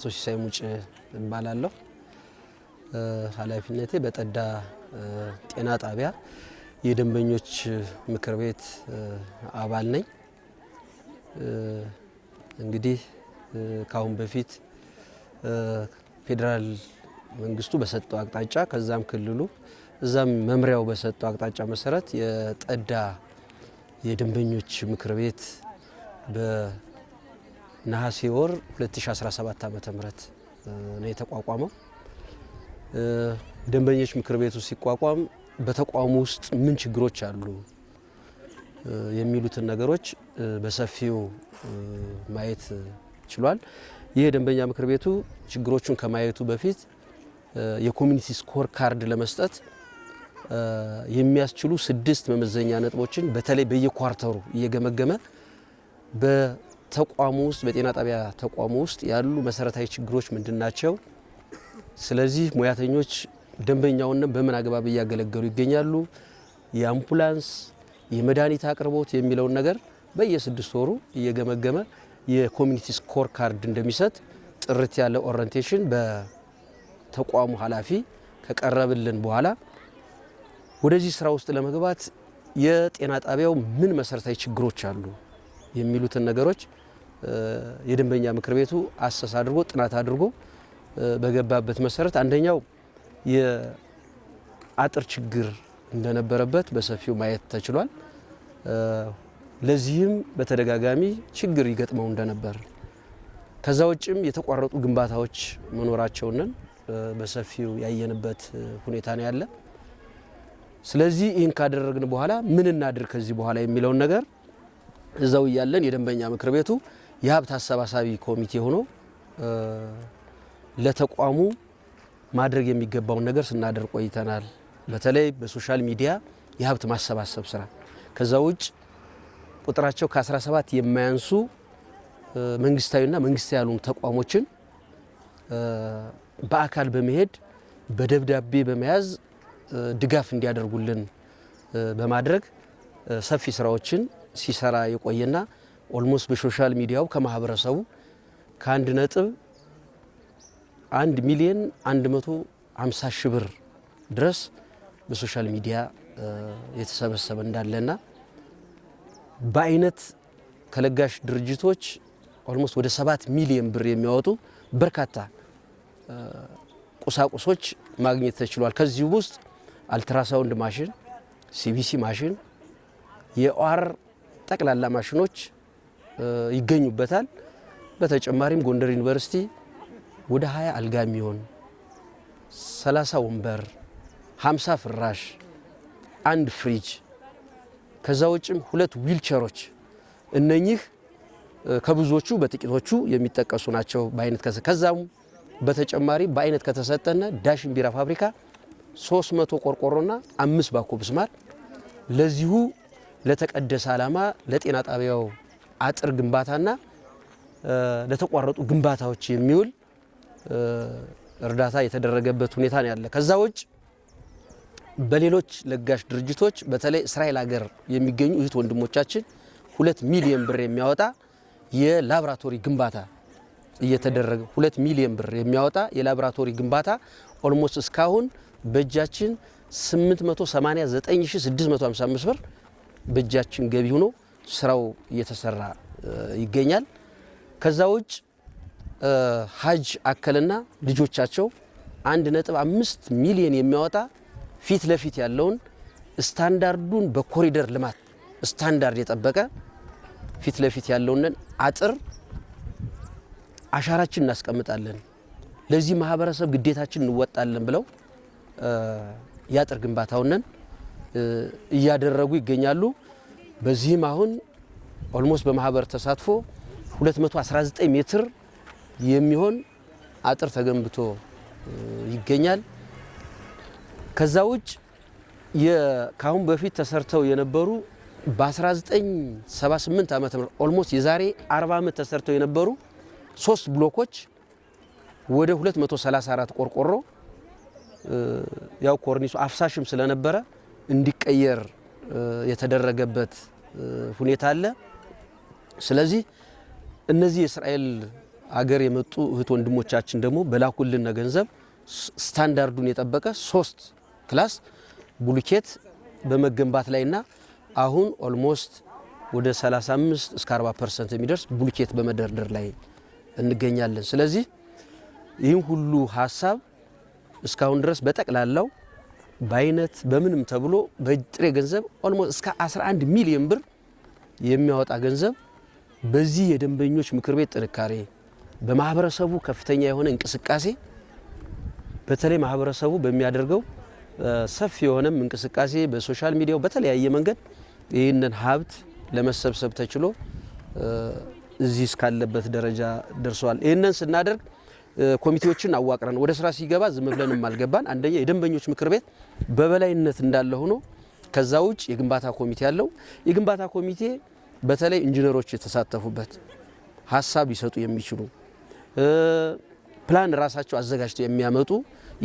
ሲሳይ ሙጭ እባላለሁ። ኃላፊነቴ በጠዳ ጤና ጣቢያ የደንበኞች ምክር ቤት አባል ነኝ። እንግዲህ ካሁን በፊት ፌዴራል መንግስቱ በሰጠው አቅጣጫ ከዛም ክልሉ እዛም መምሪያው በሰጠው አቅጣጫ መሰረት የጠዳ የደንበኞች ምክር ቤት በነሐሴ ወር 2017 ዓ.ም ነው የተቋቋመው። ደንበኞች ምክር ቤቱ ሲቋቋም በተቋሙ ውስጥ ምን ችግሮች አሉ የሚሉትን ነገሮች በሰፊው ማየት ችሏል። ይህ የደንበኛ ምክር ቤቱ ችግሮቹን ከማየቱ በፊት የኮሚኒቲ ስኮር ካርድ ለመስጠት የሚያስችሉ 6 መመዘኛ ነጥቦችን በተለይ በየኳርተሩ እየገመገመ በተቋሙ ውስጥ በጤና ጣቢያ ተቋሙ ውስጥ ያሉ መሰረታዊ ችግሮች ምንድናቸው፣ ስለዚህ ሙያተኞች ደንበኛውን በምን አግባብ እያገለገሉ ይገኛሉ፣ የአምቡላንስ የመድኃኒት አቅርቦት የሚለውን ነገር በየ6 ወሩ እየገመገመ የኮሚኒቲ ስኮር ካርድ እንደሚሰጥ ጥርት ያለ ኦሪንቴሽን በተቋሙ ኃላፊ ከቀረብልን በኋላ ወደዚህ ስራ ውስጥ ለመግባት የጤና ጣቢያው ምን መሰረታዊ ችግሮች አሉ የሚሉትን ነገሮች የደንበኛ ምክር ቤቱ አሰስ አድርጎ ጥናት አድርጎ በገባበት መሰረት አንደኛው የአጥር ችግር እንደነበረበት በሰፊው ማየት ተችሏል። ለዚህም በተደጋጋሚ ችግር ይገጥመው እንደነበር ከዛ ውጭም የተቋረጡ ግንባታዎች መኖራቸውን በሰፊው ያየንበት ሁኔታ ነው ያለ። ስለዚህ ይህን ካደረግን በኋላ ምን እናድርግ ከዚህ በኋላ የሚለውን ነገር እዛው እያለን የደንበኛ ምክር ቤቱ የሀብት አሰባሳቢ ኮሚቴ ሆኖ ለተቋሙ ማድረግ የሚገባውን ነገር ስናደርግ ቆይተናል። በተለይ በሶሻል ሚዲያ የሀብት ማሰባሰብ ስራ፣ ከዛ ውጭ ቁጥራቸው ከ17 የማያንሱ መንግስታዊና መንግስታዊ ያልሆኑ ተቋሞችን በአካል በመሄድ በደብዳቤ በመያዝ ድጋፍ እንዲያደርጉልን በማድረግ ሰፊ ስራዎችን ሲሰራ የቆየና ኦልሞስት በሶሻል ሚዲያው ከማህበረሰቡ ከ1.1 ሚሊዮን 150 ሺህ ብር ድረስ በሶሻል ሚዲያ የተሰበሰበ እንዳለና በአይነት ከለጋሽ ድርጅቶች ኦልሞስት ወደ 7 ሚሊዮን ብር የሚያወጡ በርካታ ቁሳቁሶች ማግኘት ተችሏል። ከዚህ ውስጥ አልትራሳውንድ ማሽን፣ ሲቢሲ ማሽን፣ የኦአር ጠቅላላ ማሽኖች ይገኙበታል። በተጨማሪም ጎንደር ዩኒቨርሲቲ ወደ 20 አልጋ የሚሆን 30 ወንበር፣ 50 ፍራሽ፣ 1 ፍሪጅ፣ ከዛ ውጭም 2 ዊልቸሮች እነኚህ ከብዙዎቹ በጥቂቶቹ የሚጠቀሱ ናቸው። በአይነት ከዛም በተጨማሪ በአይነት ከተሰጠነ ዳሽን ቢራ ፋብሪካ 300 ቆርቆሮና 5 ባኮ ብስማር ለዚሁ ለተቀደሰ ዓላማ ለጤና ጣቢያው አጥር ግንባታና ለተቋረጡ ግንባታዎች የሚውል እርዳታ የተደረገበት ሁኔታ ነው ያለ። ከዛ ውጭ በሌሎች ለጋሽ ድርጅቶች በተለይ እስራኤል ሀገር የሚገኙ እህት ወንድሞቻችን 2 ሚሊዮን ብር የሚያወጣ የላብራቶሪ ግንባታ እየተደረገ 2 ሚሊዮን ብር የሚያወጣ የላብራቶሪ ግንባታ ኦልሞስት እስካሁን በእጃችን 889655 ብር በእጃችን ገቢ ሆኖ ስራው እየተሰራ ይገኛል። ከዛ ውጭ ሀጅ አከልና ልጆቻቸው 1.5 ሚሊዮን የሚያወጣ ፊት ለፊት ያለውን ስታንዳርዱን በኮሪደር ልማት ስታንዳርድ የጠበቀ ፊት ለፊት ያለውን አጥር አሻራችን እናስቀምጣለን፣ ለዚህ ማህበረሰብ ግዴታችን እንወጣለን ብለው ያጥር ግንባታውን እያደረጉ ይገኛሉ። በዚህም አሁን ኦልሞስት በማህበር ተሳትፎ 219 ሜትር የሚሆን አጥር ተገንብቶ ይገኛል። ከዛ ውጭ ካሁን በፊት ተሰርተው የነበሩ በ1978 ዓመተ ምህረት ኦልሞስት የዛሬ 40 ዓመት ተሰርተው የነበሩ 3 ብሎኮች ወደ 234 ቆርቆሮ ያው ኮርኒሱ አፍሳሽም ስለነበረ እንዲቀየር የተደረገበት ሁኔታ አለ። ስለዚህ እነዚህ የእስራኤል አገር የመጡ እህት ወንድሞቻችን ደግሞ በላኩልን ገንዘብ ስታንዳርዱን የጠበቀ 3 ክላስ ቡልኬት በመገንባት ላይና አሁን ኦልሞስት ወደ 35 እስከ 40% የሚደርስ ቡልኬት በመደርደር ላይ እንገኛለን። ስለዚህ ይህን ሁሉ ሀሳብ እስካሁን ድረስ በጠቅላላው በአይነት በምንም ተብሎ በጥሬ ገንዘብ ኦልሞስት እስከ 11 ሚሊዮን ብር የሚያወጣ ገንዘብ በዚህ የደንበኞች ምክር ቤት ጥንካሬ በማህበረሰቡ ከፍተኛ የሆነ እንቅስቃሴ በተለይ ማህበረሰቡ በሚያደርገው ሰፊ የሆነም እንቅስቃሴ በሶሻል ሚዲያው በተለያየ መንገድ ይህንን ሀብት ለመሰብሰብ ተችሎ እዚህ እስካለበት ደረጃ ደርሷል። ይህንን ስናደርግ ኮሚቴዎችን አዋቅረን ወደ ስራ ሲገባ ዝም ብለንም አልገባን። አንደኛ የደንበኞች ምክር ቤት በበላይነት እንዳለ ሆኖ ከዛ ውጭ የግንባታ ኮሚቴ ያለው የግንባታ ኮሚቴ በተለይ ኢንጂነሮች የተሳተፉበት ሀሳብ ይሰጡ የሚችሉ ፕላን ራሳቸው አዘጋጅተው የሚያመጡ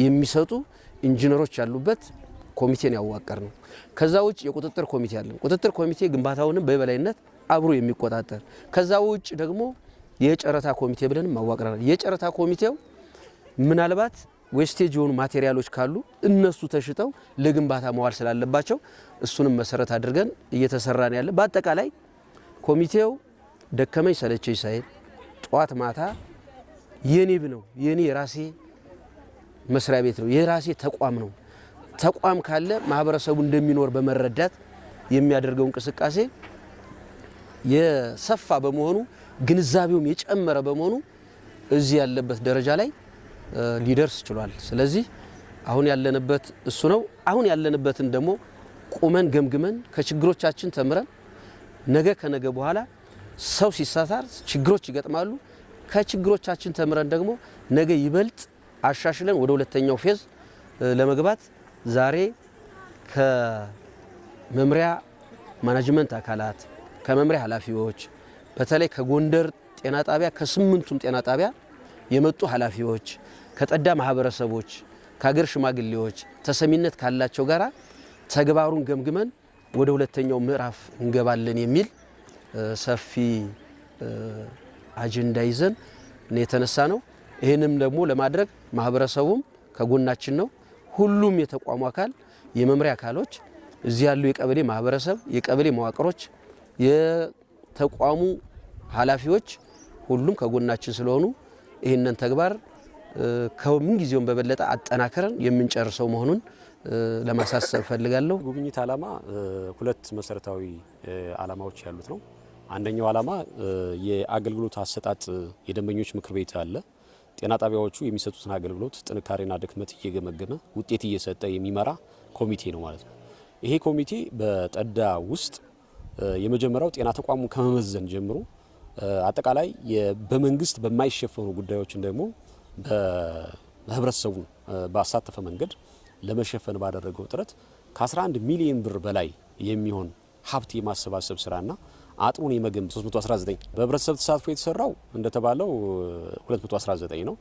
የሚሰጡ ኢንጂነሮች ያሉበት ኮሚቴን ያዋቀር ነው። ከዛ ውጭ የቁጥጥር ኮሚቴ አለ። ቁጥጥር ኮሚቴ ግንባታውንም በበላይነት አብሮ የሚቆጣጠር ከዛ ውጭ ደግሞ የጨረታ ኮሚቴ ብለንም አዋቅረናል። የጨረታ ኮሚቴው ምናልባት ዌስቴጅ የሆኑ ማቴሪያሎች ካሉ እነሱ ተሽጠው ለግንባታ መዋል ስላለባቸው እሱንም መሰረት አድርገን እየተሰራን ያለ በአጠቃላይ ኮሚቴው ደከመኝ ሰለቸኝ ሳይል ጧት ማታ የኔብ ነው የኔ የራሴ መስሪያ ቤት ነው የራሴ ተቋም ነው። ተቋም ካለ ማህበረሰቡ እንደሚኖር በመረዳት የሚያደርገው እንቅስቃሴ የሰፋ በመሆኑ ግንዛቤውም የጨመረ በመሆኑ እዚህ ያለበት ደረጃ ላይ ሊደርስ ችሏል። ስለዚህ አሁን ያለንበት እሱ ነው። አሁን ያለንበትን ደግሞ ቁመን ገምግመን ከችግሮቻችን ተምረን ነገ ከነገ በኋላ ሰው ሲሳሳር ችግሮች ይገጥማሉ። ከችግሮቻችን ተምረን ደግሞ ነገ ይበልጥ አሻሽለን ወደ ሁለተኛው ፌዝ ለመግባት ዛሬ ከመምሪያ ማኔጅመንት አካላት ከመምሪያ ኃላፊዎች በተለይ ከጎንደር ጤና ጣቢያ ከ8ቱም ጤና ጣቢያ የመጡ ኃላፊዎች ከጠዳ ማህበረሰቦች ከሀገር ሽማግሌዎች ተሰሚነት ካላቸው ጋራ ተግባሩን ገምግመን ወደ ሁለተኛው ምዕራፍ እንገባለን የሚል ሰፊ አጀንዳ ይዘን ነው የተነሳ ነው። ይህንም ደግሞ ለማድረግ ማህበረሰቡም ከጎናችን ነው። ሁሉም የተቋሙ አካል የመምሪያ አካሎች እዚህ ያሉ የቀበሌ ማህበረሰብ የቀበሌ መዋቅሮች የተቋሙ ኃላፊዎች ሁሉም ከጎናችን ስለሆኑ ይህንን ተግባር ከምን ጊዜውም በበለጠ አጠናክረን የምንጨርሰው መሆኑን ለማሳሰብ ፈልጋለሁ። ጉብኝት ዓላማ ሁለት መሰረታዊ ዓላማዎች ያሉት ነው። አንደኛው ዓላማ የአገልግሎት አሰጣጥ የደንበኞች ምክር ቤት አለ። ጤና ጣቢያዎቹ የሚሰጡትን አገልግሎት ጥንካሬና ድክመት እየገመገመ ውጤት እየሰጠ የሚመራ ኮሚቴ ነው ማለት ነው። ይሄ ኮሚቴ በጠዳ ውስጥ የመጀመሪያው ጤና ተቋሙ ከመመዘን ጀምሮ አጠቃላይ በመንግስት በማይሸፈኑ ጉዳዮችን ደግሞ በህብረተሰቡ ባሳተፈ መንገድ ለመሸፈን ባደረገው ጥረት ከ11 ሚሊዮን ብር በላይ የሚሆን ሀብት የማሰባሰብ ስራና አጥሩን የመገንባት 319 በህብረተሰብ ተሳትፎ የተሰራው እንደተባለው 219 ነው።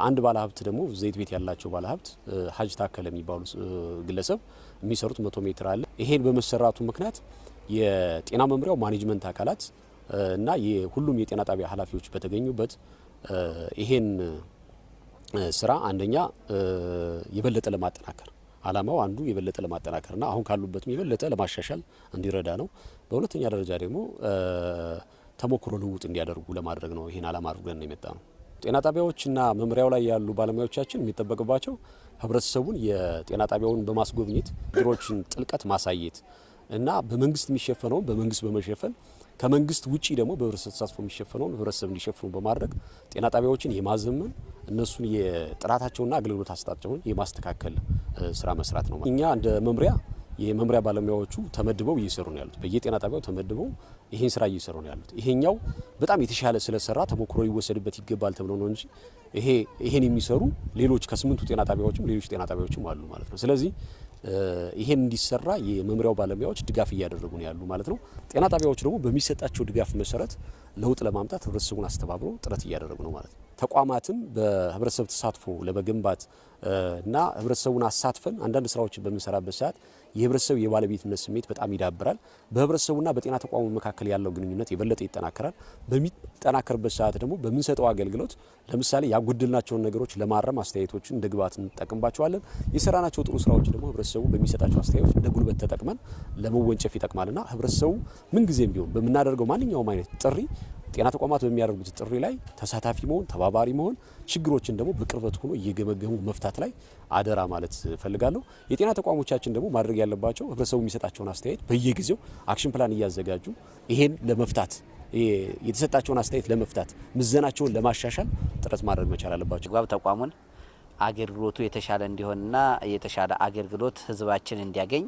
አንድ ባለሀብት ደግሞ ዘይት ቤት ያላቸው ባለሀብት ሀጅ ታከለ የሚባሉ ግለሰብ የሚሰሩት 100 ሜትር አለ። ይሄን በመሰራቱ ምክንያት የጤና መምሪያው ማኔጅመንት አካላት እና የሁሉም የጤና ጣቢያ ኃላፊዎች በተገኙበት ይሄን ስራ አንደኛ የበለጠ ለማጠናከር ዓላማው አንዱ የበለጠ ለማጠናከርና አሁን ካሉበትም የበለጠ ለማሻሻል እንዲረዳ ነው። በሁለተኛ ደረጃ ደግሞ ተሞክሮ ልውውጥ እንዲያደርጉ ለማድረግ ነው። ይሄን ዓላማ አድርገን ነው የመጣ ነው። ጤና ጣቢያዎችና መምሪያው ላይ ያሉ ባለሙያዎቻችን የሚጠበቅባቸው ህብረተሰቡን የጤና ጣቢያውን በማስጎብኘት ችግሮችን ጥልቀት ማሳየት እና በመንግስት የሚሸፈነውን በመንግስት በመሸፈን ከመንግስት ውጪ ደግሞ በህብረተሰብ ተሳትፎ የሚሸፈነውን ህብረተሰብ እንዲሸፍኑ በማድረግ ጤና ጣቢያዎችን የማዘመን እነሱን የጥራታቸውና አገልግሎት አሰጣጣቸውን የማስተካከል ስራ መስራት ነው። እኛ እንደ መምሪያ የመምሪያ ባለሙያዎቹ ተመድበው እየሰሩ ነው ያሉት። በየጤና ጣቢያው ተመድበው ይሄን ስራ እየሰሩ ነው ያሉት። ይሄኛው በጣም የተሻለ ስለሰራ ተሞክሮ ሊወሰድበት ይገባል ተብሎ ነው እንጂ ይሄን የሚሰሩ ሌሎች ከ8ቱ ጤና ጣቢያዎችም ሌሎች ጤና ጣቢያዎችም አሉ ማለት ነው። ስለዚህ ይሄን እንዲሰራ የመምሪያው ባለሙያዎች ድጋፍ እያደረጉ ነው ያሉ ማለት ነው። ጤና ጣቢያዎች ደግሞ በሚሰጣቸው ድጋፍ መሰረት ለውጥ ለማምጣት ህብረተሰቡን አስተባብረው ጥረት እያደረጉ ነው ማለት ነው። ተቋማትም በህብረተሰብ ተሳትፎ ለመገንባት እና ህብረተሰቡን አሳትፈን አንዳንድ ስራዎችን በምንሰራበት ሰዓት የህብረተሰቡ የባለቤትነት ስሜት በጣም ይዳብራል። በህብረተሰቡና በጤና ተቋሙ መካከል ያለው ግንኙነት የበለጠ ይጠናከራል። በሚጠናከርበት ሰዓት ደግሞ በምንሰጠው አገልግሎት ለምሳሌ ያጎደልናቸውን ነገሮች ለማረም አስተያየቶችን እንደ ግብዓት እንጠቀምባቸዋለን። የሰራናቸው ጥሩ ስራዎች ደግሞ ህብረተሰቡ በሚሰጣቸው አስተያየቶች እንደ ጉልበት ተጠቅመን ለመወንጨፍ ይጠቅማልና ህብረተሰቡ ምንጊዜም ቢሆን በምናደርገው ማንኛውም አይነት ጥሪ ጤና ተቋማት በሚያደርጉት ጥሪ ላይ ተሳታፊ መሆን፣ ተባባሪ መሆን፣ ችግሮችን ደግሞ በቅርበት ሆኖ እየገመገሙ መፍታት ላይ አደራ ማለት ፈልጋለሁ። የጤና ተቋሞቻችን ደግሞ ማድረግ ያለባቸው ህብረተሰቡ የሚሰጣቸውን አስተያየት በየጊዜው አክሽን ፕላን እያዘጋጁ ይሄን ለመፍታት የተሰጣቸውን አስተያየት ለመፍታት ምዘናቸውን ለማሻሻል ጥረት ማድረግ መቻል አለባቸው። ግባብ ተቋሙን አገልግሎቱ የተሻለ እንዲሆንና የተሻለ አገልግሎት ህዝባችን እንዲያገኝ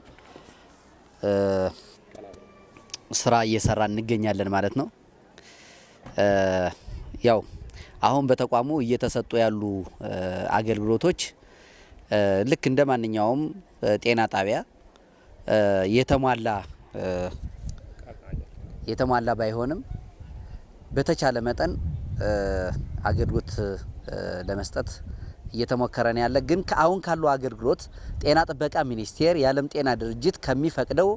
ስራ እየሰራ እንገኛለን ማለት ነው። ያው አሁን በተቋሙ እየተሰጡ ያሉ አገልግሎቶች ልክ እንደ ማንኛውም ጤና ጣቢያ የተሟላ ባይሆንም በተቻለ መጠን አገልግሎት ለመስጠት እየተሞከረ ነው ያለ። ግን አሁን ካሉ አገልግሎት ጤና ጥበቃ ሚኒስቴር የዓለም ጤና ድርጅት ከሚፈቅደው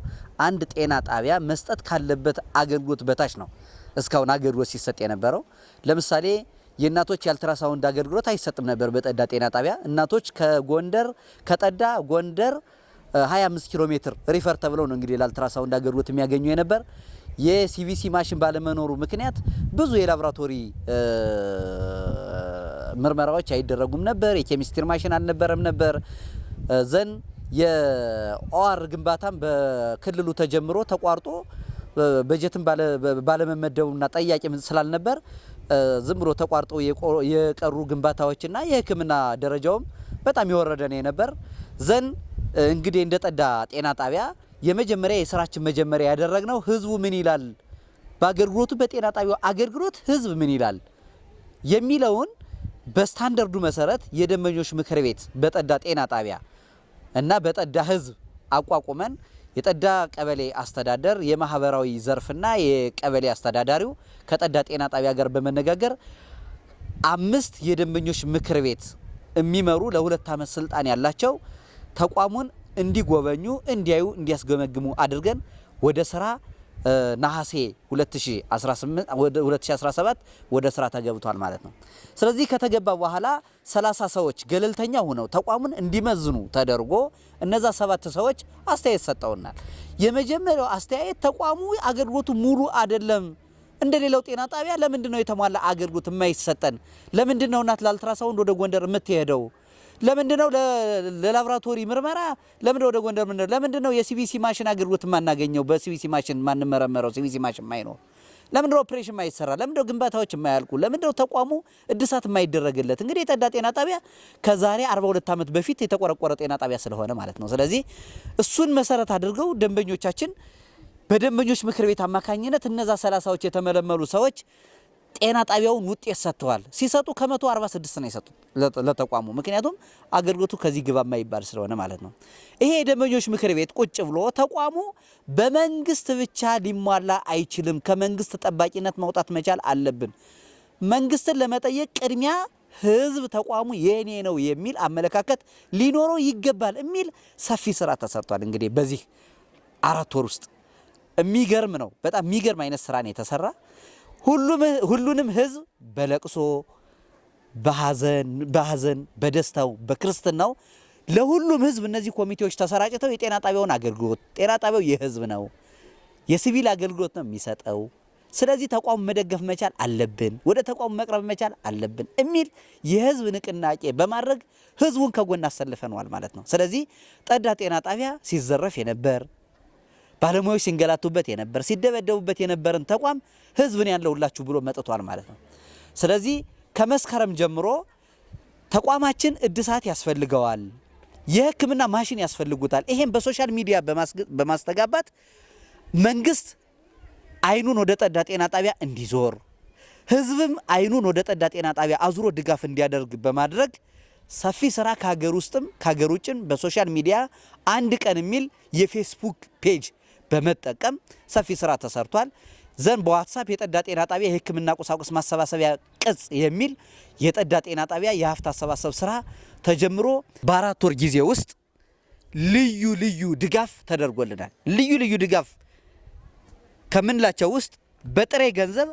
አንድ ጤና ጣቢያ መስጠት ካለበት አገልግሎት በታች ነው እስካሁን አገልግሎት ሲሰጥ የነበረው። ለምሳሌ የእናቶች የአልትራሳውንድ አገልግሎት አይሰጥም ነበር በጠዳ ጤና ጣቢያ። እናቶች ከጠዳ ጎንደር 25 ኪሎ ሜትር ሪፈር ተብለው ነው እንግዲህ ለአልትራሳውንድ አገልግሎት የሚያገኙ የነበር። የሲቪሲ ማሽን ባለመኖሩ ምክንያት ብዙ የላቦራቶሪ ምርመራዎች አይደረጉም ነበር። የኬሚስትሪ ማሽን አልነበረም ነበር። ዘን የኦአር ግንባታም በክልሉ ተጀምሮ ተቋርጦ በጀትም ባለመመደቡና ጠያቂ ስላልነበር ዝም ብሎ ተቋርጦ የቀሩ ግንባታዎችና የሕክምና ደረጃውም በጣም የወረደ ነው የነበር። ዘን እንግዲህ እንደ ጠዳ ጤና ጣቢያ የመጀመሪያ የስራችን መጀመሪያ ያደረግነው ህዝቡ ምን ይላል፣ በአገልግሎቱ በጤና ጣቢያው አገልግሎት ህዝብ ምን ይላል የሚለውን በስታንዳርዱ መሰረት የደንበኞች ምክር ቤት በጠዳ ጤና ጣቢያ እና በጠዳ ህዝብ አቋቁመን የጠዳ ቀበሌ አስተዳደር የማህበራዊ ዘርፍና የቀበሌ አስተዳዳሪው ከጠዳ ጤና ጣቢያ ጋር በመነጋገር 5 የደንበኞች ምክር ቤት የሚመሩ ለ2 ዓመት ስልጣን ያላቸው ተቋሙን እንዲጎበኙ፣ እንዲያዩ፣ እንዲያስገመግሙ አድርገን ወደ ስራ ነሐሴ 2017 ወደ ስራ ተገብቷል ማለት ነው። ስለዚህ ከተገባ በኋላ 30 ሰዎች ገለልተኛ ሆነው ተቋሙን እንዲመዝኑ ተደርጎ እነዛ 7 ሰዎች አስተያየት ሰጠውናል። የመጀመሪያው አስተያየት ተቋሙ አገልግሎቱ ሙሉ አይደለም፣ እንደሌላው ጤና ጣቢያ ለምንድነው የተሟላ አገልግሎት የማይሰጠን? ለምንድነው እናት ለአልትራሳውንድ ወደ ጎንደር የምትሄደው? ለምንድነው ለላቦራቶሪ ምርመራ ለምንድነው ወደ ጎንደር ምንድነው? ለምንድነው የሲቪሲ ማሽን አገልግሎት ማናገኘው? በሲቪሲ ማሽን ማንመረመረው? ሲቪሲ ማሽን ማይኖር ለምንድነው ኦፕሬሽን ማይሰራ? ለምንድነው ግንባታዎች የማያልቁ? ለምንድነው ተቋሙ እድሳት የማይደረግለት? እንግዲህ የጠዳ ጤና ጣቢያ ከዛሬ 42 ዓመት በፊት የተቆረቆረ ጤና ጣቢያ ስለሆነ ማለት ነው። ስለዚህ እሱን መሰረት አድርገው ደንበኞቻችን በደንበኞች ምክር ቤት አማካኝነት እነዛ 30ዎች የተመለመሉ ሰዎች ጤና ጣቢያውን ውጤት ሰጥተዋል። ሲሰጡ ከ146 ነው የሰጡት ለተቋሙ። ምክንያቱም አገልግሎቱ ከዚህ ግባ የማይባል ስለሆነ ማለት ነው። ይሄ የደንበኞች ምክር ቤት ቁጭ ብሎ ተቋሙ በመንግስት ብቻ ሊሟላ አይችልም፣ ከመንግስት ጠባቂነት መውጣት መቻል አለብን፣ መንግስትን ለመጠየቅ ቅድሚያ ህዝብ ተቋሙ የኔ ነው የሚል አመለካከት ሊኖረው ይገባል የሚል ሰፊ ስራ ተሰርቷል። እንግዲህ በዚህ 4 ወር ውስጥ የሚገርም ነው። በጣም የሚገርም አይነት ስራ ነው የተሰራ። ሁሉንም ህዝብ በለቅሶ በሐዘን በደስታው በክርስትናው ለሁሉም ህዝብ እነዚህ ኮሚቴዎች ተሰራጭተው የጤና ጣቢያውን አገልግሎት ጤና ጣቢያው የህዝብ ነው፣ የሲቪል አገልግሎት ነው የሚሰጠው፣ ስለዚህ ተቋሙ መደገፍ መቻል አለብን፣ ወደ ተቋሙ መቅረብ መቻል አለብን የሚል የህዝብ ንቅናቄ በማድረግ ህዝቡን ከጎን አሰልፈነዋል ማለት ነው። ስለዚህ ጠዳ ጤና ጣቢያ ሲዘረፍ የነበር ባለሙያዎች ሲንገላቱበት የነበር ሲደበደቡበት የነበረን ተቋም ህዝብን ያለውላችሁ ብሎ መጥቷል ማለት ነው። ስለዚህ ከመስከረም ጀምሮ ተቋማችን እድሳት ያስፈልገዋል፣ የህክምና ማሽን ያስፈልጉታል። ይሄን በሶሻል ሚዲያ በማስተጋባት መንግስት አይኑን ወደ ጠዳ ጤና ጣቢያ እንዲዞር ህዝብም አይኑን ወደ ጠዳ ጤና ጣቢያ አዙሮ ድጋፍ እንዲያደርግ በማድረግ ሰፊ ስራ ከሀገር ውስጥም ከሀገር ውጭም በሶሻል ሚዲያ አንድ ቀን የሚል የፌስቡክ ፔጅ በመጠቀም ሰፊ ስራ ተሰርቷል። ዘንድ በዋትሳፕ የጠዳ ጤና ጣቢያ የሕክምና ቁሳቁስ ማሰባሰቢያ ቅጽ የሚል የጠዳ ጤና ጣቢያ የሀብት አሰባሰብ ስራ ተጀምሮ በ4 ወር ጊዜ ውስጥ ልዩ ልዩ ድጋፍ ተደርጎልናል። ልዩ ልዩ ድጋፍ ከምንላቸው ውስጥ በጥሬ ገንዘብ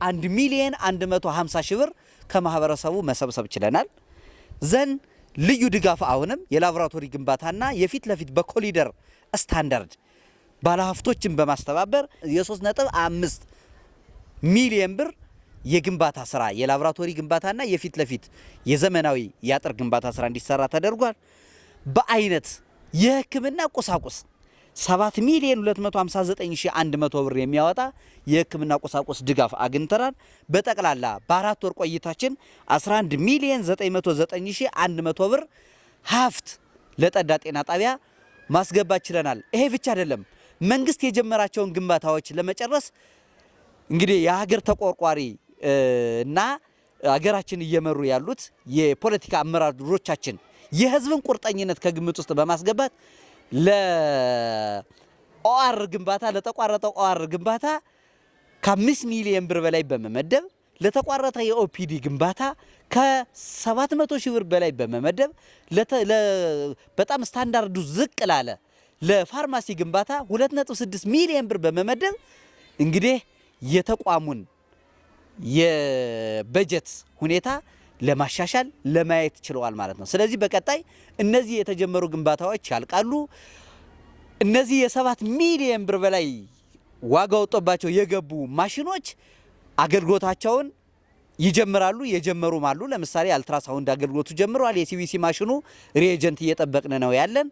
1,150,000 ብር ከማህበረሰቡ መሰብሰብ ችለናል። ዘን ልዩ ድጋፍ አሁንም የላቦራቶሪ ግንባታና የፊት ለፊት በኮሊደር ስታንዳርድ ባለሀብቶችን በማስተባበር የ3.5 ሚሊዮን ብር የግንባታ ስራ የላቦራቶሪ ግንባታና የፊት ለፊት የዘመናዊ የአጥር ግንባታ ስራ እንዲሰራ ተደርጓል። በአይነት የህክምና ቁሳቁስ 7,259,100 ብር የሚያወጣ የህክምና ቁሳቁስ ድጋፍ አግኝተናል። በጠቅላላ በ4 ወር ቆይታችን 11,909,100 ብር ሀብት ለጠዳ ጤና ጣቢያ ማስገባት ችለናል። ይሄ ብቻ አይደለም። መንግስት የጀመራቸውን ግንባታዎች ለመጨረስ እንግዲህ የሀገር ተቆርቋሪ እና ሀገራችን እየመሩ ያሉት የፖለቲካ አመራሮቻችን የህዝብን ቁርጠኝነት ከግምት ውስጥ በማስገባት ለኦአር ግንባታ ለተቋረጠው ኦአር ግንባታ ከ5 ሚሊዮን ብር በላይ በመመደብ ለተቋረጠ የኦፒዲ ግንባታ ከ700,000 ብር በላይ በመመደብ በጣም ስታንዳርዱ ዝቅ ላለ ለፋርማሲ ግንባታ 2.6 ሚሊዮን ብር በመመደብ እንግዲህ የተቋሙን የበጀት ሁኔታ ለማሻሻል ለማየት ችለዋል ማለት ነው። ስለዚህ በቀጣይ እነዚህ የተጀመሩ ግንባታዎች ያልቃሉ። እነዚህ የ7 ሚሊዮን ብር በላይ ዋጋ ወጥቶባቸው የገቡ ማሽኖች አገልግሎታቸውን ይጀምራሉ። የጀመሩም አሉ። ለምሳሌ አልትራሳውንድ አገልግሎቱ ጀምሯል። የሲቪሲ ማሽኑ ሪኤጀንት እየጠበቅን ነው ያለን።